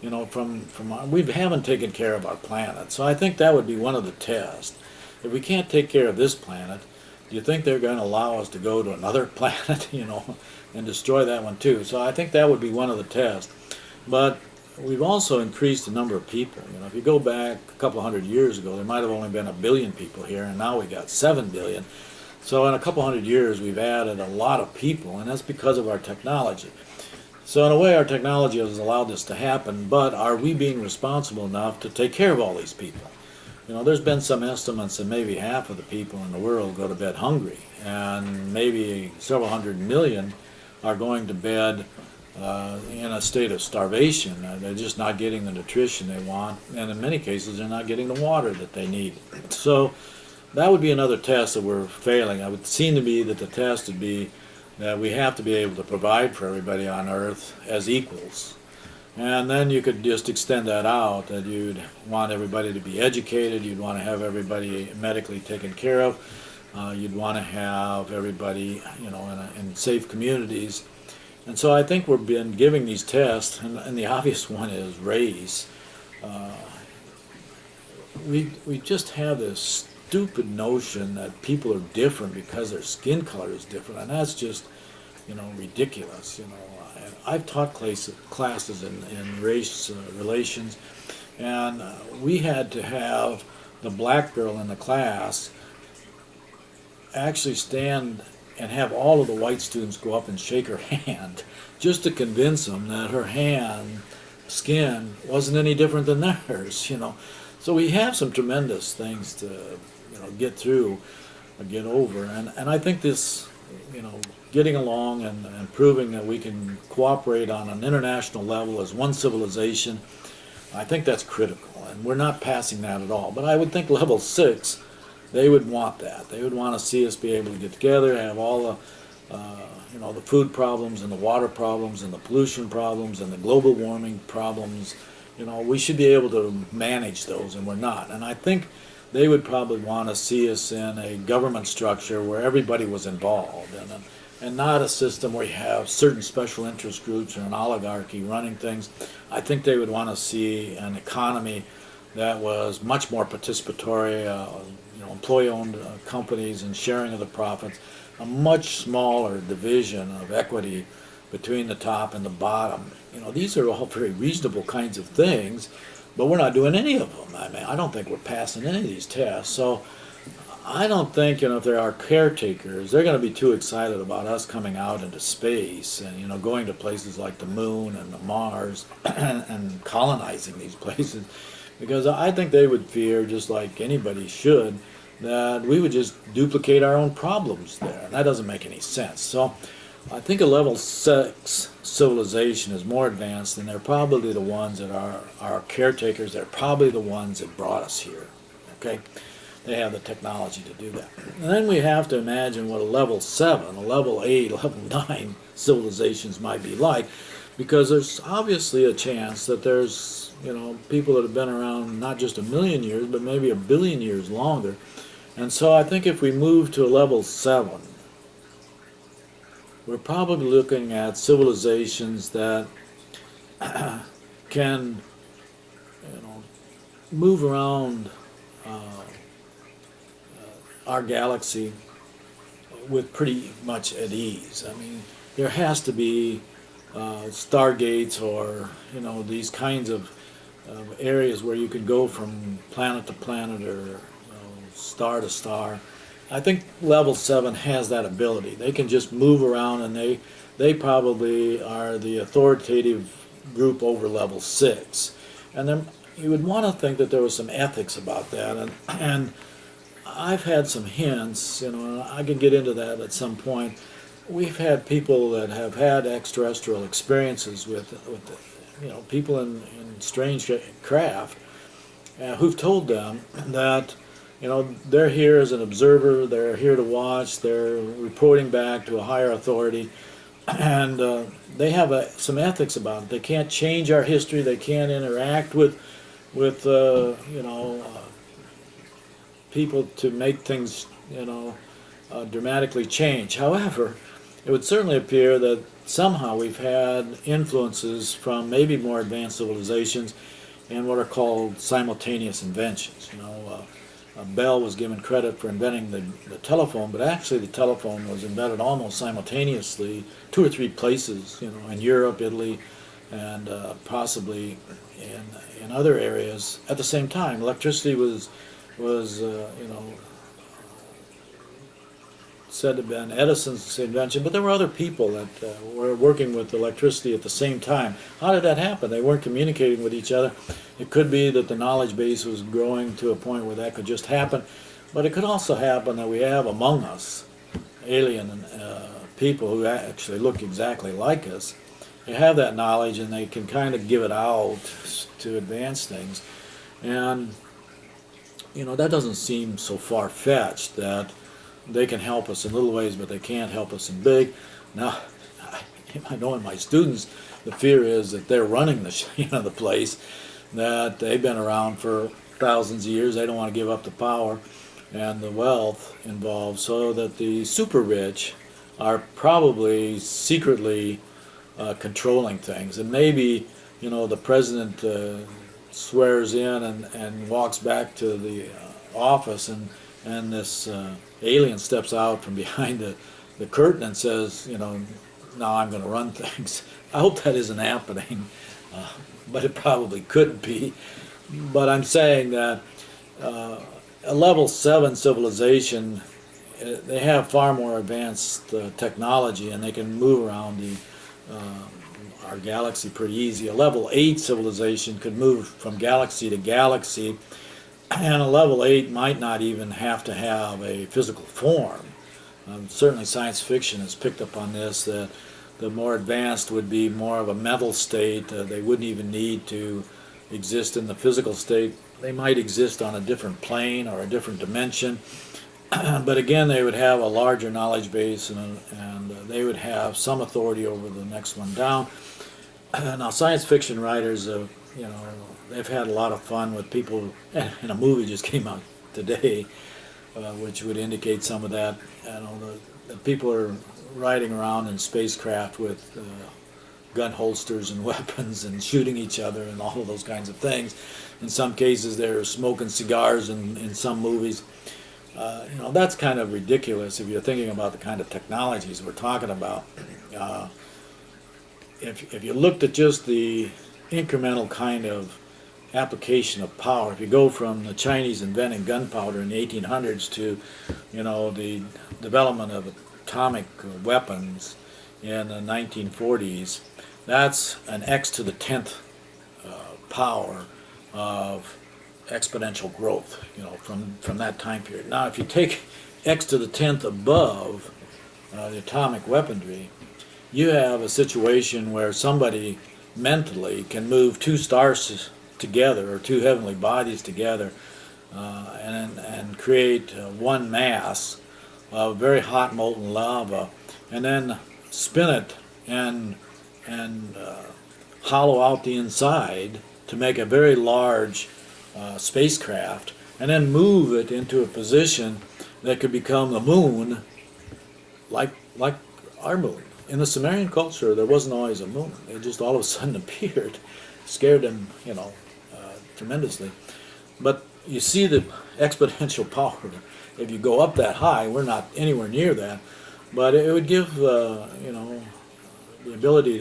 we haven't taken care of our planet. So I think that would be one of the tests. If we can't take care of this planet, do you think they're going to allow us to go to another planet, and destroy that one too? So I think that would be one of the tests. But we've also increased the number of people. If you go back a couple hundred years ago, there might have only been 1 billion people here, and now we got 7 billion. So in a couple hundred years, we've added a lot of people, and that's because of our technology. So in a way, our technology has allowed this to happen, but are we being responsible enough to take care of all these people? There's been some estimates that maybe half of the people in the world go to bed hungry, and maybe several hundred million are going to bed in a state of starvation. They're just not getting the nutrition they want, and in many cases they're not getting the water that they need. So that would be another test that we're failing. It would seem to me that the test would be that we have to be able to provide for everybody on Earth as equals. And then you could just extend that out, that you'd want everybody to be educated, you'd want to have everybody medically taken care of, you'd want to have everybody in safe communities. And so I think we've been giving these tests, and the obvious one is race. We just have this stupid notion that people are different because their skin color is different, and that's just ridiculous. And I've taught classes in race relations, and we had to have the black girl in the class actually stand and have all of the white students go up and shake her hand just to convince them that her skin wasn't any different than theirs. So we have some tremendous things to get through or get over, and I think this getting along and proving that we can cooperate on an international level as one civilization, I think that's critical, and we're not passing that at all. But I would think level 6, they would want that. They would want to see us be able to get together, have all the food problems and the water problems and the pollution problems and the global warming problems. We should be able to manage those, and we're not. And I think they would probably want to see us in a government structure where everybody was involved, and not a system where you have certain special interest groups or an oligarchy running things. I think they would want to see an economy that was much more participatory, employee-owned companies and sharing of the profits, a much smaller division of equity between the top and the bottom. These are all very reasonable kinds of things, but we're not doing any of them. I don't think we're passing any of these tests. So I don't think, if there are caretakers, they're going to be too excited about us coming out into space and, going to places like the moon and the Mars and colonizing these places. Because I think they would fear, just like anybody should, that we would just duplicate our own problems there. And that doesn't make any sense. So I think a level 6 civilization is more advanced, and they're probably the ones that are our caretakers. They're probably the ones that brought us here. Okay? They have the technology to do that. And then we have to imagine what a level 7, a level 8, level 9 civilizations might be like, because there's obviously a chance that there's, people that have been around not just 1,000,000 years, but maybe 1,000,000,000 years longer. And so I think if we move to a level 7, we're probably looking at civilizations that can, move around our galaxy with pretty much at ease. I mean, there has to be stargates or these kinds of areas where you can go from planet to planet or star to star. I think level 7 has that ability. They can just move around, and they probably are the authoritative group over level 6. And then you would want to think that there was some ethics about that, and I've had some hints, and I can get into that at some point. We've had people that have had extraterrestrial experiences with people in strange craft who've told them that, they're here as an observer, they're here to watch, they're reporting back to a higher authority, and they have some ethics about it. They can't change our history, they can't interact with people to make things, dramatically change. However, it would certainly appear that somehow we've had influences from maybe more advanced civilizations and what are called simultaneous inventions. Bell was given credit for inventing the telephone, but actually the telephone was invented almost simultaneously, 2 or 3 places, in Europe, Italy, and possibly in other areas at the same time. Electricity was said to have been Edison's invention, but there were other people that were working with electricity at the same time. How did that happen? They weren't communicating with each other. It could be that the knowledge base was growing to a point where that could just happen, but it could also happen that we have among us alien people who actually look exactly like us. They have that knowledge, and they can kind of give it out to advance things. And that doesn't seem so far-fetched that they can help us in little ways, but they can't help us in big. Now, I know in my students, the fear is that they're running the place, that they've been around for thousands of years. They don't want to give up the power and the wealth involved, so that the super rich are probably secretly controlling things. And maybe, the president swears in and walks back to the office, and this alien steps out from behind the curtain and says, now I'm going to run things. I hope that isn't happening, but it probably could be. But I'm saying that a level 7 civilization, they have far more advanced technology, and they can move around our galaxy pretty easy. A level 8 civilization could move from galaxy to galaxy, and a level 8 might not even have to have a physical form. Certainly science fiction has picked up on this, that the more advanced would be more of a mental state. They wouldn't even need to exist in the physical state. They might exist on a different plane or a different dimension. But again, they would have a larger knowledge base, and they would have some authority over the next one down. Now, science fiction writers, they've had a lot of fun with people, and a movie just came out today, which would indicate some of that. The people are riding around in spacecraft with gun holsters and weapons and shooting each other and all of those kinds of things. In some cases, they're smoking cigars in some movies. That's kind of ridiculous if you're thinking about the kind of technologies we're talking about. If you looked at just the incremental kind of application of power. If you go from the Chinese inventing gunpowder in the 1800s to, the development of atomic weapons in the 1940s, that's an x to the 10th power of exponential growth, from that time period. Now, if you take x to the 10th above the atomic weaponry, you have a situation where somebody mentally can move two stars together, or two heavenly bodies together, and create one mass of very hot molten lava, and then spin it and hollow out the inside to make a very large spacecraft, and then move it into a position that could become the moon, like our moon. In the Sumerian culture, there wasn't always a moon. It just all of a sudden appeared, scared them, tremendously. But you see the exponential power. If you go up that high, we're not anywhere near that. But it would give, the ability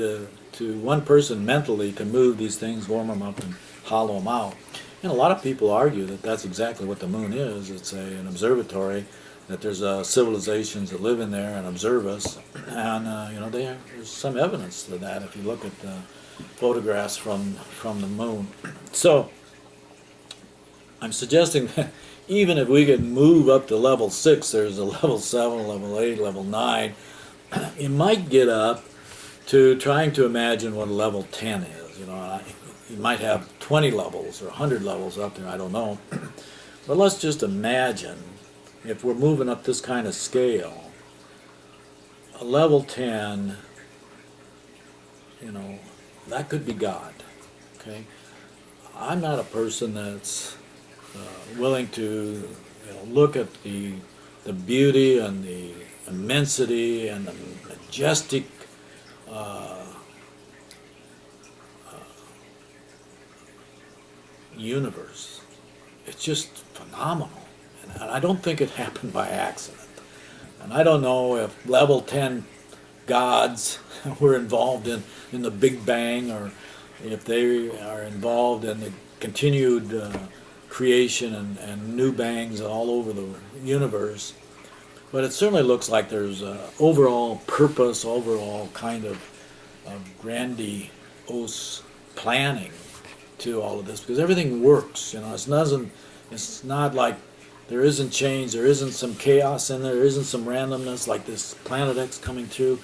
to one person mentally to move these things, warm them up, and hollow them out. And a lot of people argue that that's exactly what the moon is. It's an observatory, that there's civilizations that live in there and observe us. And, there's some evidence to that if you look at photographs from the moon. So I'm suggesting that even if we could move up to level 6, there's a level 7, level 8, level 9, you might get up to trying to imagine what a level 10 is. You might have 20 levels or 100 levels up there, I don't know. But let's just imagine, if we're moving up this kind of scale, a level 10, that could be God. Okay? I'm not a person that's willing to look at the beauty and the immensity and the majestic universe. It's just phenomenal. And I don't think it happened by accident. And I don't know if level 10 gods were involved in the Big Bang, or if they are involved in the continued creation and new bangs all over the universe. But it certainly looks like there's overall purpose, overall kind of grandiose planning to all of this, because everything works. It's not like there isn't change, there isn't some chaos in there isn't some randomness like this Planet X coming through.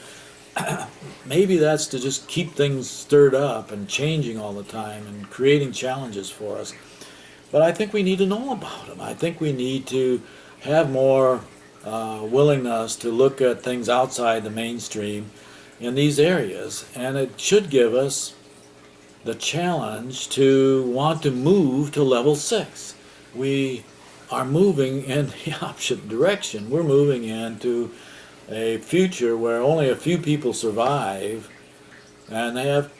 Maybe that's to just keep things stirred up and changing all the time and creating challenges for us. But I think we need to know about them. I think we need to have more willingness to look at things outside the mainstream in these areas. And it should give us the challenge to want to move to level 6. We are moving in the opposite direction. We're moving into a future where only a few people survive and they have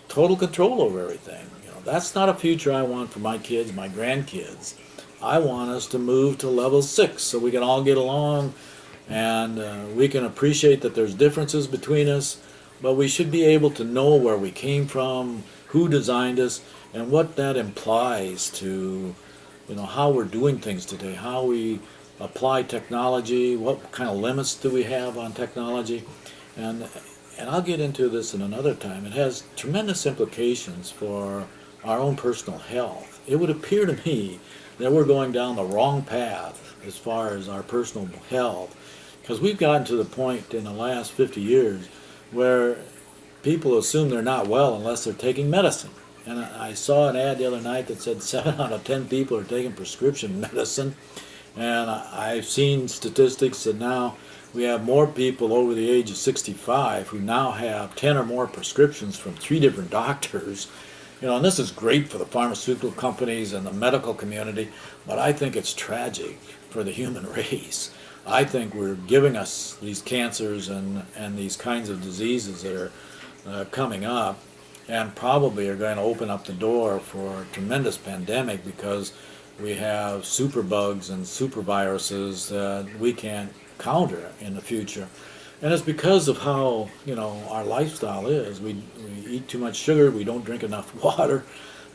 total control over everything. That's not a future I want for my kids, my grandkids. I want us to move to level 6 so we can all get along, and we can appreciate that there's differences between us, but we should be able to know where we came from, who designed us, and what that implies to how we're doing things today, how we apply technology, what kind of limits do we have on technology. And I'll get into this in another time. It has tremendous implications for our own personal health. It would appear to me that we're going down the wrong path as far as our personal health, because we've gotten to the point in the last 50 years where people assume they're not well unless they're taking medicine. And I saw an ad the other night that said 7 out of 10 people are taking prescription medicine. And I've seen statistics that now we have more people over the age of 65 who now have 10 or more prescriptions from 3 different doctors. And this is great for the pharmaceutical companies and the medical community, but I think it's tragic for the human race. I think we're giving us these cancers and these kinds of diseases that are coming up, and probably are going to open up the door for a tremendous pandemic, because we have superbugs and superviruses that we can't counter in the future. And it's because of how our lifestyle is. We eat too much sugar, we don't drink enough water,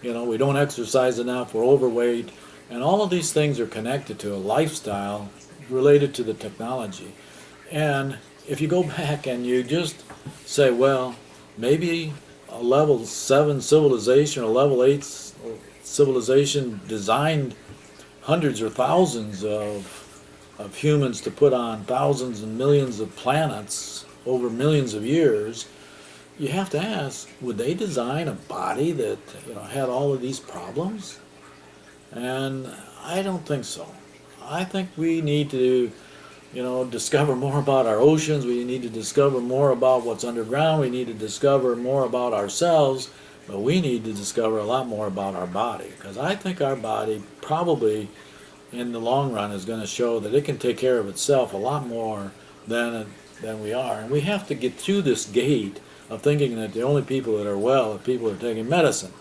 we don't exercise enough, we're overweight, and all of these things are connected to a lifestyle related to the technology. And if you go back and you just say, well, maybe a level 7 civilization or level 8 civilization designed hundreds or thousands of humans to put on thousands and millions of planets over millions of years, you have to ask, would they design a body that had all of these problems? And I don't think so. I think we need to discover more about our oceans. We need to discover more about what's underground. We need to discover more about ourselves, but we need to discover a lot more about our body, because I think our body probably in the long run is going to show that it can take care of itself a lot more than we are. And we have to get through this gate of thinking that the only people that are well are people that are taking medicine.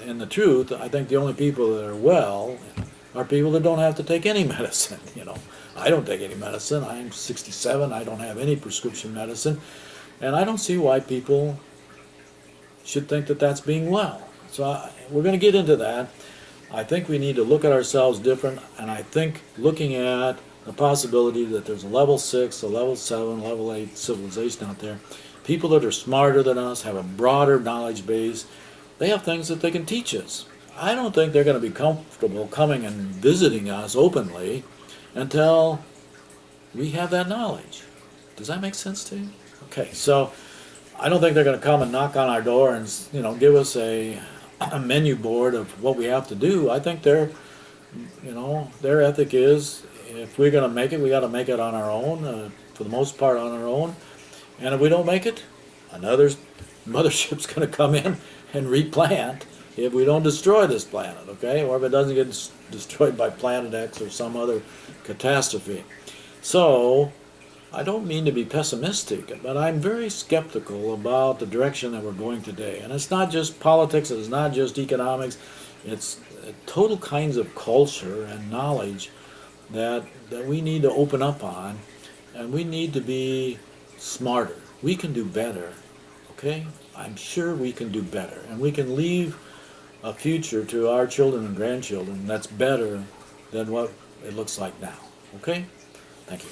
And the truth, I think the only people that are well are people that don't have to take any medicine. I don't take any medicine. I'm 67. I don't have any prescription medicine. And I don't see why people should think that that's being well. So we're going to get into that. I think we need to look at ourselves different, and I think looking at the possibility that there's a level 6, a level 7, level 8 civilization out there, people that are smarter than us, have a broader knowledge base, they have things that they can teach us. I don't think they're going to be comfortable coming and visiting us openly until we have that knowledge. Does that make sense to you? Okay, so I don't think they're going to come and knock on our door and give us a menu board of what we have to do. I think their ethic is, if we're going to make it, we got to make it on our own, for the most part on our own. And if we don't make it, another mothership's going to come in and replant if we don't destroy this planet, okay? Or if it doesn't get destroyed by Planet X or some other catastrophe. So, I don't mean to be pessimistic, but I'm very skeptical about the direction that we're going today. And it's not just politics, it's not just economics, it's total kinds of culture and knowledge that we need to open up on, and we need to be smarter. We can do better, okay? I'm sure we can do better, and we can leave a future to our children and grandchildren that's better than what it looks like now, okay? Thank you.